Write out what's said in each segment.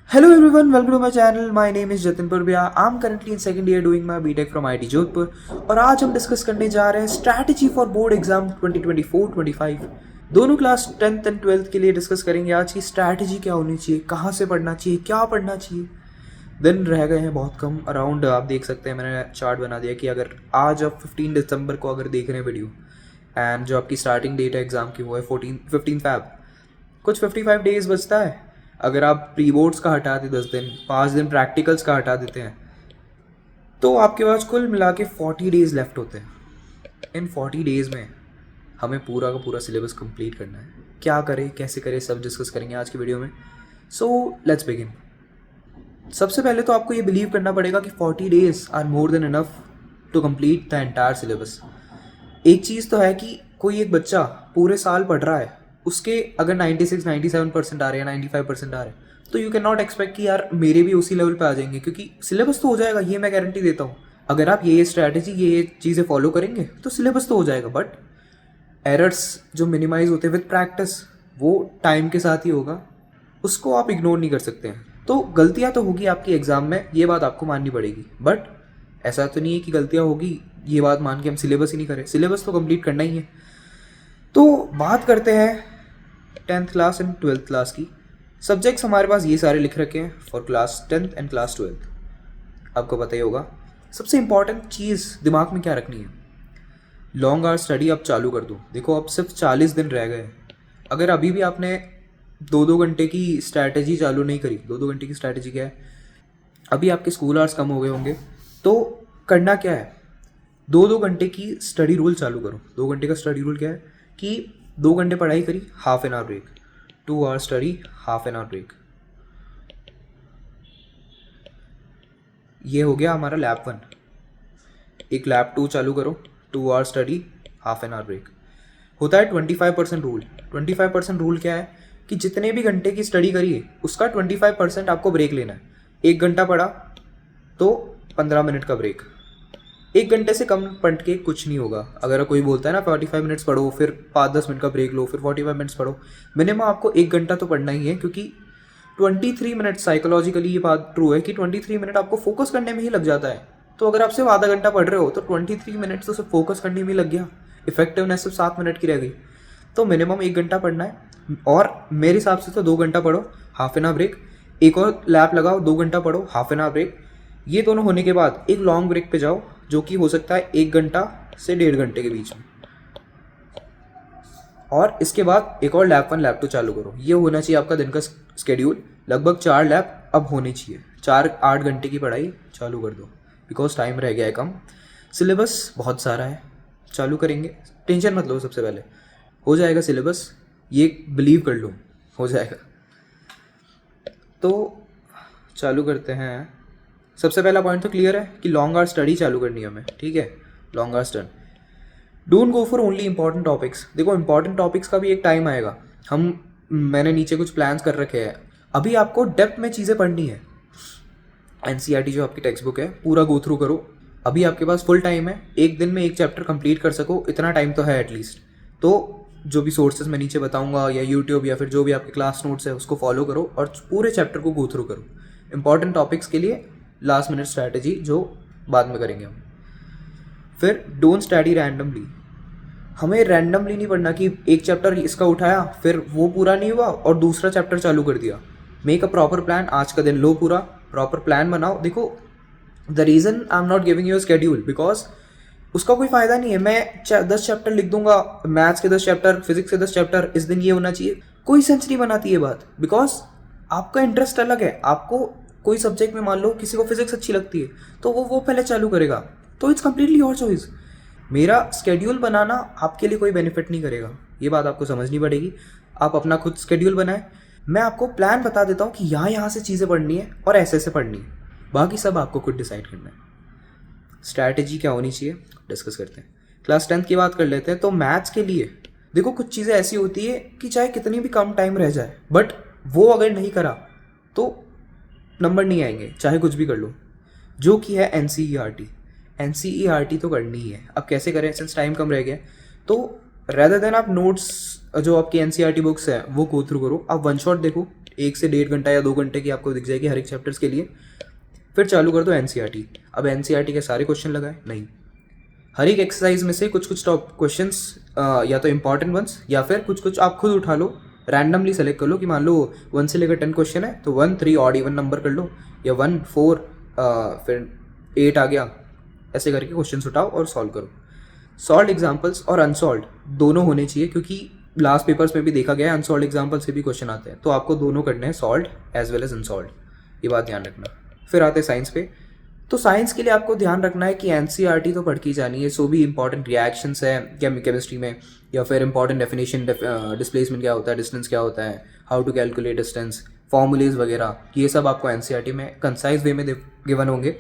Hello everyone, welcome to my channel. My name is Jatin Purbia. I'm currently in second year doing my BTech from IIT Jodhpur और आज हम discuss करने जा रहे हैं strategy for board exam 2024-25। दोनों class 10th and 12th के लिए डिस्कस करेंगे आज की स्ट्रैटेजी क्या होनी चाहिए, कहाँ से पढ़ना चाहिए, क्या पढ़ना चाहिए। दिन रह गए हैं बहुत कम, अराउंड आप देख सकते हैं मैंने चार्ट बना दिया कि अगर आज आप 15 दिसंबर को अगर देख रहे हैं वीडियो एंड जो आपकी स्टार्टिंग डेट है एग्ज़ाम की वो है 15 फैब, कुछ 55 डेज़ बचता है। अगर आप प्री बोर्ड्स का हटा दें 10 दिन, 5 दिन प्रैक्टिकल्स का हटा देते हैं तो आपके पास कुल मिला के 40 डेज़ लेफ्ट होते हैं। इन 40 डेज़ में हमें पूरा का पूरा सिलेबस कंप्लीट करना है। क्या करें, कैसे करें, सब डिस्कस करेंगे आज की वीडियो में। So let's begin. सबसे पहले तो आपको ये बिलीव करना पड़ेगा कि 40 days are more than enough to complete the entire syllabus. एक चीज़ तो है कि कोई एक बच्चा पूरे साल पढ़ रहा है, उसके अगर 96-97% आ रहे हैं, 95% आ रहे हैं, तो यू कैन नॉट एक्सपेक्ट कि यार मेरे भी उसी लेवल पे आ जाएंगे, क्योंकि सिलेबस तो हो जाएगा, ये मैं गारंटी देता हूँ। अगर आप ये स्ट्रैटेजी ये चीज़ें फॉलो करेंगे तो सिलेबस तो हो जाएगा, बट एरर्स जो मिनिमाइज होते हैं विद प्रैक्टिस वो टाइम के साथ ही होगा, उसको आप इग्नोर नहीं कर सकते हैं। तो गलतियाँ तो होगी आपकी एग्ज़ाम में, ये बात आपको माननी पड़ेगी, बट ऐसा तो नहीं है कि गलतियाँ होगी ये बात मान के हम सिलेबस ही नहीं करें। सिलेबस तो कंप्लीट करना ही है। तो बात करते हैं 10th class and 12th class की। सब्जेक्ट्स हमारे पास ये सारे लिख रखे हैं for class 10th and class 12th। आपको पता ही होगा सबसे इंपॉर्टेंट चीज़ दिमाग में क्या रखनी है। लॉन्ग आवर स्टडी अब चालू कर दो। देखो अब सिर्फ 40 दिन रह गए। अगर अभी भी आपने 2-2 घंटे की स्ट्रैटेजी चालू नहीं करी, 2-2 घंटे की स्ट्रैटेजी क्या है, अभी आपके स्कूल आवर्स कम हो गए होंगे, तो करना क्या है, 2-2 घंटे की स्टडी रूल चालू करो। 2 घंटे का स्टडी रूल क्या है कि 2 घंटे पढ़ाई करी, half an hour break, 2 hour study, half an hour break. ये हो गया हमारा लैब 1। एक लैब 2 चालू करो, 2 hour study, half an hour break. होता है 25% रूल। 25% रूल क्या है कि जितने भी घंटे की स्टडी करिए उसका 25% आपको ब्रेक लेना है। 1 घंटा पढ़ा तो 15 मिनट का ब्रेक। 1 घंटे से कम पढ़ के कुछ नहीं होगा। अगर कोई बोलता है ना 45 मिनट्स पढ़ो फिर 5-10 मिनट का ब्रेक लो फिर 45 मिनट्स पढ़ो, मिनिमम आपको 1 घंटा तो पढ़ना ही है, क्योंकि 23 मिनट साइकोलॉजिकली ये बात ट्रू है कि 23 मिनट आपको फोकस करने में ही लग जाता है। तो अगर आप सिर्फ आधा घंटा पढ़ रहे हो तो 23 मिनट तो सिर्फ फोकस करने में ही लग गया, इफेक्टिवनेस सिर्फ 7 मिनट की रह गई। तो मिनिमम 1 घंटा पढ़ना है, और मेरे हिसाब से तो 2 घंटा पढ़ो, हाफ एन आवर ब्रेक। एक और लैप लगाओ, 2 घंटा पढ़ो, हाफ एन आवर ब्रेक। ये दोनों होने के बाद एक लॉन्ग ब्रेक पे जाओ, जो कि हो सकता है 1 घंटा से 1.5 घंटे के बीच में, और इसके बाद एक और लैप 1 लैप 2 चालू करो। ये होना चाहिए आपका दिन का स्केड्यूल। लगभग 4 लैप अब होने चाहिए। 4-8 घंटे की पढ़ाई चालू कर दो, बिकॉज टाइम रह गया है कम, सिलेबस बहुत सारा है। चालू करेंगे, टेंशन मत लो, सबसे पहले हो जाएगा सिलेबस, ये बिलीव कर लो हो जाएगा। तो चालू करते हैं। सबसे पहला पॉइंट तो क्लियर है कि लॉन्ग आवर स्टडी चालू करनी है हमें, ठीक है। Long hour study, don't go for only important topics. देखो इंपॉर्टेंट टॉपिक्स का भी एक टाइम आएगा। मैंने नीचे कुछ प्लान्स कर रखे हैं। अभी आपको डेप्थ में चीज़ें पढ़नी है। एनसीईआरटी जो आपकी टेक्स्ट बुक है पूरा गो थ्रू करो। अभी आपके पास फुल टाइम है, एक दिन में एक चैप्टर कंप्लीट कर सको, इतना टाइम तो है एटलीस्ट। तो जो भी सोर्सेज मैं नीचे बताऊंगा या यूट्यूब या फिर जो भी आपके क्लास नोट्स है उसको फॉलो करो और पूरे चैप्टर को गो थ्रू करो। इंपॉर्टेंट टॉपिक्स के लिए लास्ट मिनट स्ट्रैटेजी जो बाद में करेंगे हम। फिर डोंट स्टडी रैंडमली। हमें रैंडमली नहीं पढ़ना कि एक चैप्टर इसका उठाया फिर वो पूरा नहीं हुआ और दूसरा चैप्टर चालू कर दिया। Make a proper plan. आज का दिन लो पूरा, प्रॉपर प्लान बनाओ। देखो the reason I am not giving you schedule because उसका कोई फ़ायदा नहीं है। मैं 10 चैप्टर लिख दूंगा, मैथ्स के 10 चैप्टर, फिजिक्स के 10 चैप्टर, इस दिन ये होना चाहिए, कोई सेंस नहीं बनाती ये बात। बिकॉज आपका इंटरेस्ट अलग है। आपको कोई सब्जेक्ट में मान लो किसी को फिजिक्स अच्छी लगती है तो वो पहले चालू करेगा, तो इट्स कम्प्लीटली योर चॉइस। मेरा स्केड्यूल बनाना आपके लिए कोई बेनिफिट नहीं करेगा, ये बात आपको समझनी पड़ेगी। आप अपना खुद स्केड्यूल बनाएं। मैं आपको प्लान बता देता हूँ कि यहाँ से चीज़ें पढ़नी है और ऐसे ऐसे पढ़नी है, बाकी सब आपको खुद डिसाइड करना है। स्ट्रैटेजी क्या होनी चाहिए डिस्कस करते हैं। क्लास 10th की बात कर लेते हैं। तो मैथ्स के लिए देखो कुछ चीज़ें ऐसी होती है कि चाहे कितनी भी कम टाइम रह जाए, बट वो अगर नहीं करा तो नंबर नहीं आएंगे, चाहे कुछ भी कर लो। जो कि है एनसीईआरटी तो करनी ही है। अब कैसे करें, सिंस टाइम कम रह गया, तो रेदर देन आप नोट्स जो आपकी एनसीईआरटी बुक्स है वो गो थ्रू करो। आप वन शॉट देखो, 1 से 1.5 घंटा या 2 घंटे की आपको दिख जाएगी हर एक चैप्टर्स के लिए। फिर चालू कर दो एनसीईआरटी। अब एनसीईआरटी के सारे क्वेश्चन लगाए नहीं, हर एक एक्सरसाइज में से कुछ कुछ टॉप क्वेश्चंस या तो इंपॉर्टेंट वंस या फिर कुछ कुछ आप खुद उठा लो, रैंडमली सेलेक्ट कर लो कि मान लो 1 से लेकर 10 क्वेश्चन है तो 1 3 ऑड इवन नंबर कर लो, या 1 4 फिर 8 आ गया, ऐसे करके क्वेश्चन उठाओ और सॉल्व करो। सॉल्व एग्जाम्पल्स और अनसॉल्व दोनों होने चाहिए, क्योंकि लास्ट पेपर्स में भी देखा गया है अनसॉल्व एग्जाम्पल से भी क्वेश्चन आते हैं, तो आपको दोनों करने हैं, solve as well as unsolve, ये बात ध्यान रखना। फिर आते हैं साइंस पे। तो साइंस के लिए आपको ध्यान रखना है कि एनसीईआरटी तो पढ़ के जानी है, सो भी इंपॉर्टेंट रिएक्शंस है केमिस्ट्री में, या फिर इंपॉर्टेंट डेफिनेशन, डिस्प्लेसमेंट क्या होता है, डिस्टेंस क्या होता है, how to calculate distance, formulas वगैरह, ये सब आपको एनसीईआरटी में कंसाइज वे में गिवन होंगे।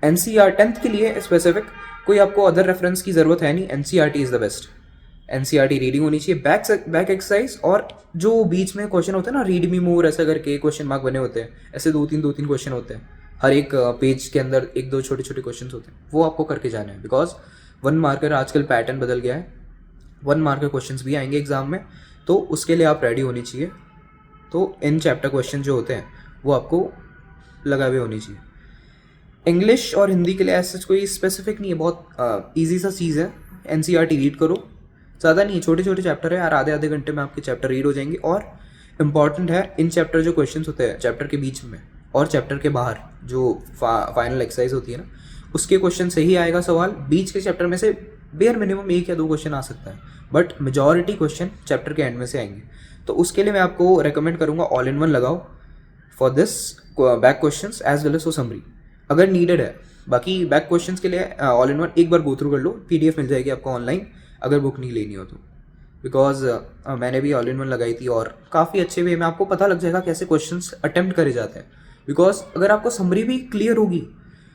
एनसीईआर 10th के लिए स्पेसिफिक कोई आपको अदर रेफरेंस की ज़रूरत है नहीं, NCERT is the best. NCERT reading होनी चाहिए, बैक एक्सरसाइज, और जो बीच में क्वेश्चन होते हैं ना, रीड मी मोर ऐसा करके क्वेश्चन मार्क बने होते हैं, ऐसे दो तीन क्वेश्चन होते हैं हर एक पेज के अंदर, 1-2 छोटे छोटे क्वेश्चन होते हैं, वो आपको करके जाने हैं। बिकॉज 1 मार्कर आजकल पैटर्न बदल गया है, 1 मार्कर क्वेश्चन भी आएंगे एग्जाम में, तो उसके लिए आप रेडी होनी चाहिए। तो इन चैप्टर क्वेश्चन जो होते हैं वो आपको लगा हुए होनी चाहिए। इंग्लिश और हिंदी के लिए ऐसा कोई स्पेसिफिक नहीं है, बहुत ईजी सा चीज़ है। एनसीईआरटी रीड करो, ज़्यादा नहीं है, छोटे छोटे चैप्टर है यार, आधे घंटे में आपके चैप्टर रीड हो जाएंगे। और इम्पॉर्टेंट है इन चैप्टर जो क्वेश्चंस होते हैं चैप्टर के बीच में और चैप्टर के बाहर जो फाइनल एक्सरसाइज होती है ना, उसके क्वेश्चन से ही आएगा सवाल। बीच के चैप्टर में से बेयर मिनिमम 1 या 2 क्वेश्चन आ सकता है, बट मेजॉरिटी क्वेश्चन चैप्टर के एंड में से आएंगे। तो उसके लिए मैं आपको रेकमेंड करूँगा ऑल इन वन लगाओ for this back question as well as for summary अगर नीडेड है। बाकी बैक क्वेश्चंस के लिए ऑल इन वन एक बार गो थ्रू कर लो, पीडीएफ मिल जाएगी आपको ऑनलाइन अगर बुक नहीं लेनी हो तो। बिकॉज मैंने भी ऑल इन वन लगाई थी और काफ़ी अच्छे वे में आपको पता लग जाएगा कैसे क्वेश्चंस अटेम्प्ट करे जाते हैं। बिकॉज अगर आपको समरी भी क्लियर होगी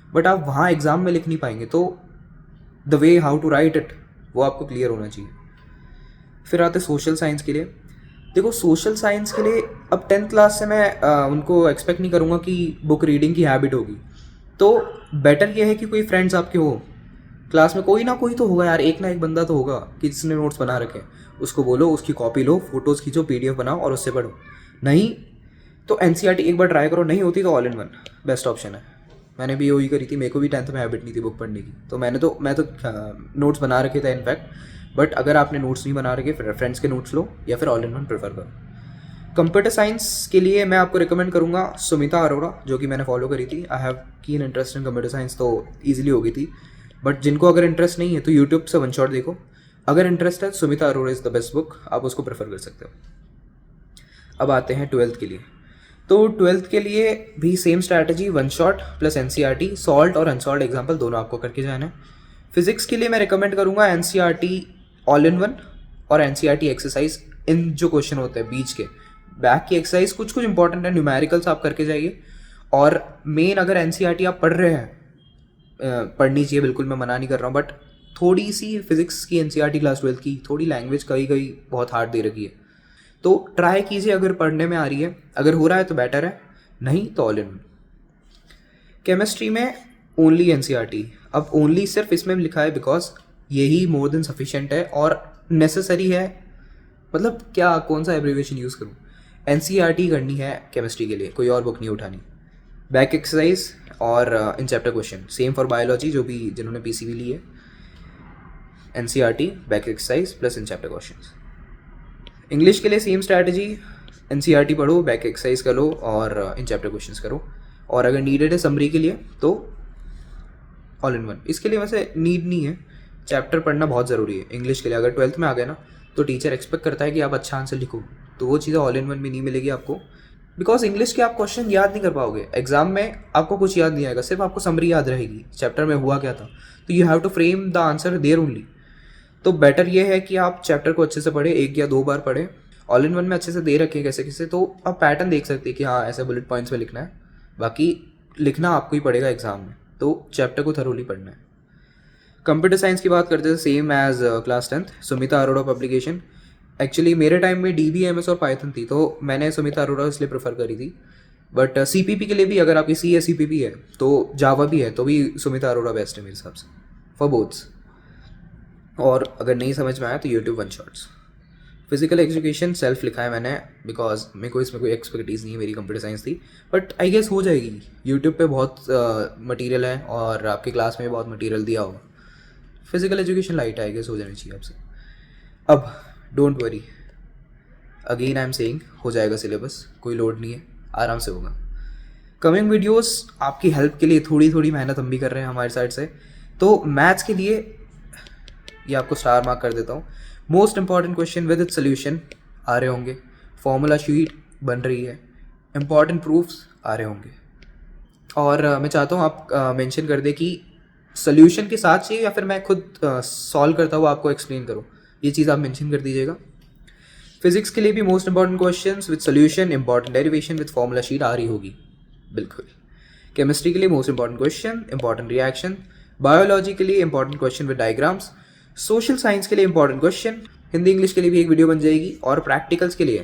बट आप वहाँ एग्जाम में लिख नहीं पाएंगे, तो the way how to write it वो आपको क्लियर होना चाहिए। फिर आते सोशल साइंस के लिए। देखो सोशल साइंस के लिए अब 10th क्लास से मैं उनको एक्सपेक्ट नहीं करूँगा कि बुक रीडिंग की हैबिट होगी, तो बेटर ये है कि कोई फ्रेंड्स आपके हो क्लास में, कोई ना कोई तो होगा यार, एक ना एक बंदा तो होगा कि जिसने नोट्स बना रखे, उसको बोलो उसकी कॉपी लो, फोटोज़ खींचो, पीडीएफ बनाओ और उससे पढ़ो। नहीं तो एनसीईआरटी एक बार ट्राई करो, नहीं होती तो all in one best option है। मैंने भी वही करी थी, मेरे को भी 10th में हैबिट नहीं थी बुक पढ़ने की, तो मैं तो नोट्स बना रखे थे इनफैक्ट। बट अगर आपने नोट्स नहीं बना रखे फिर फ्रेंड्स के नोट्स लो या फिर ऑल इन वन प्रेफर करो। कंप्यूटर साइंस के लिए मैं आपको रिकमेंड करूँगा सुमिता अरोड़ा, जो कि मैंने फॉलो करी थी। I have keen interest in computer science, तो ईजिली हो गई थी। बट जिनको अगर इंटरेस्ट नहीं है तो यूट्यूब से वन शॉट देखो, अगर इंटरेस्ट है Sumita Arora is the best book, आप उसको प्रेफर कर सकते हो। अब आते हैं 12th के लिए। तो 12th के लिए भी same strategy, one shot plus NCERT, salt और अनसॉल्ट एग्जाम्पल दोनों आपको करके जाना है। फिजिक्स के लिए मैं रिकमेंड करूँगा एनसीईआरटी ऑल इन वन और एनसीईआरटी एक्सरसाइज। इन जो क्वेश्चन होते हैं बीच के बैक की एक्सरसाइज कुछ कुछ इंपॉर्टेंट है, न्यूमेरिकल्स आप करके जाइए। और मेन अगर एनसीईआरटी आप पढ़ रहे हैं, पढ़नी चाहिए बिल्कुल, मैं मना नहीं कर रहा हूँ, बट थोड़ी सी फिजिक्स की एनसीईआरटी क्लास 12th की थोड़ी लैंग्वेज कहीं बहुत हार्ड दे रखी है, तो ट्राई कीजिए अगर पढ़ने में आ रही है, अगर हो रहा है तो बेटर है, नहीं तो ऑल इन वन। केमिस्ट्री में ओनली एनसीईआरटी, अब ओनली सिर्फ इसमें लिखा है बिकॉज यही मोर देन सफिशिएंट है और नेसेसरी है, मतलब क्या कौन सा एब्रीविएशन यूज़ करूँ, एनसीईआरटी करनी है केमिस्ट्री के लिए, कोई और बुक नहीं उठानी। बैक एक्सरसाइज और in chapter question same for biology, जो भी जिन्होंने पीसीबी ली है, NCERT back exercise plus in chapter question. English के लिए सेम स्ट्रैटेजी, एनसीईआरटी पढ़ो, बैक एक्सरसाइज करो और इन चैप्टर क्वेश्चंस करो। और अगर नीडेड है समरी के लिए तो ऑल इन वन। इसके लिए वैसे नीड नहीं है, चैप्टर पढ़ना बहुत ज़रूरी है इंग्लिश के लिए। अगर 12th में आ गए ना तो टीचर एक्सपेक्ट करता है कि आप अच्छा आंसर लिखो, तो वो चीज़ें ऑल इन वन में नहीं मिलेगी आपको, बिकॉज इंग्लिश के आप क्वेश्चन याद नहीं कर पाओगे। एग्जाम में आपको कुछ याद नहीं आएगा, सिर्फ आपको समरी याद रहेगी चैप्टर में हुआ क्या था, तो you have to frame the answer there only. तो बेटर ये है कि आप चैप्टर को अच्छे से पढ़े, 1 या 2 बार पढ़े, ऑल इन वन में अच्छे से दे रखे कैसे कैसे, तो आप पैटर्न देख सकते हैं कि हाँ ऐसे बुलेट पॉइंट्स में लिखना है, बाकी लिखना आपको ही पड़ेगा एग्जाम में, तो चैप्टर को थरोली पढ़ना है। कंप्यूटर साइंस की बात करते हैं, same as class 10th, Sumita Arora publication. Actually मेरे टाइम में DBMS और पाइथन थी, तो मैंने सुमिता अरोड़ा इसलिए प्रेफर करी थी। बट CPP के लिए भी अगर आपकी C या CPP है तो जावा भी है, तो भी सुमिता अरोड़ा बेस्ट है मेरे हिसाब से फॉर बोथ्स। और अगर नहीं समझ में आया तो YouTube one shots. Physical education self लिखा है मैंने, बिकॉज मेरे को इसमें कोई एक्सपर्टीज़ नहीं है, मेरी कंप्यूटर साइंस थी, बट आई गेस हो जाएगी। यूट्यूब पे बहुत मटेरियल है और आपकी क्लास में भी बहुत मटेरियल दिया होगा। फिजिकल एजुकेशन लाइट है, आई गेस हो जानी चाहिए आपसे। अब don't worry, again I am saying, हो जाएगा सिलेबस, कोई लोड नहीं है, आराम से होगा। कमिंग वीडियोस आपकी हेल्प के लिए थोड़ी थोड़ी मेहनत हम भी कर रहे हैं हमारी साइड से। तो मैथ्स के लिए ये आपको स्टार मार्क कर देता हूँ। Most important question with it solution आ रहे होंगे, फॉर्मूला शीट बन रही है, इंपॉर्टेंट प्रूफ्स आ रहे होंगे। और मैं चाहता हूँ आप मेंशन कर दे कि सोल्यूशन के साथ चाहिए या फिर मैं खुद सॉल्व करता हुआ आपको एक्सप्लेन करूँ, ये चीज़ आप मेंशन कर दीजिएगा। फिजिक्स के लिए भी most important questions with solution, important derivation with formula sheet आ रही होगी, बिल्कुल। केमिस्ट्री के लिए most important question, important reaction. Biology के लिए important question with diagrams. Social science के लिए इंपॉर्टेंट क्वेश्चन। हिंदी इंग्लिश के लिए भी एक वीडियो बन जाएगी। और प्रैक्टिकल्स के लिए,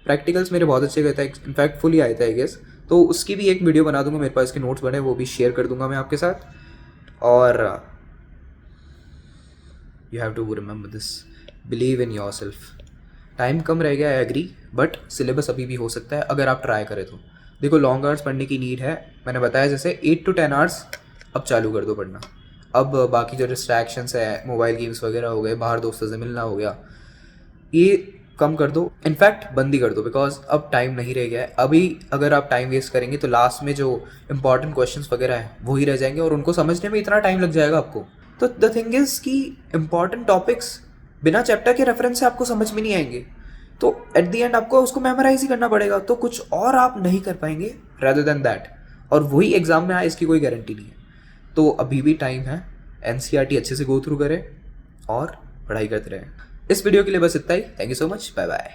प्रैक्टिकल्स मेरे बहुत अच्छे गए थे, इनफैक्ट फुली आए थे आई गेस, तो उसकी भी एक वीडियो बना दूंगा, मेरे पास इसके नोट्स बने, वो भी शेयर कर दूंगा मैं आपके साथ। और you have to remember this, believe in your self. Time कम रह गया, आई एग्री, बट सिलेबस अभी भी हो सकता है अगर आप ट्राई करें तो। देखो लॉन्ग आवर्स पढ़ने की नीड है, मैंने बताया जैसे 8 to 10 आवर्स अब चालू कर दो पढ़ना। अब बाकी जो डिस्ट्रैक्शंस है, मोबाइल गेम्स वगैरह हो गए, बाहर दोस्तों से मिलना हो गया, ये कम कर दो, इनफैक्ट बंद ही कर दो, बिकॉज अब टाइम नहीं रह गया है। अभी अगर आप टाइम वेस्ट करेंगे तो लास्ट में जो इंपॉर्टेंट क्वेश्चंस वगैरह हैं वो ही रह जाएंगे और उनको समझने में इतना टाइम लग जाएगा आपको। तो द थिंग इज़ कि इंपॉर्टेंट टॉपिक्स बिना चैप्टर के रेफरेंस से आपको समझ में नहीं आएंगे, तो एट द एंड आपको उसको मेमोराइज ही करना पड़ेगा, तो कुछ और आप नहीं कर पाएंगे रेदर देन दैट, और वही एग्जाम में आए इसकी कोई गारंटी नहीं है। तो अभी भी टाइम है, एनसीईआरटी अच्छे से गो थ्रू करें और पढ़ाई करते रहें। इस वीडियो के लिए बस इतना ही। Thank you so much, bye bye.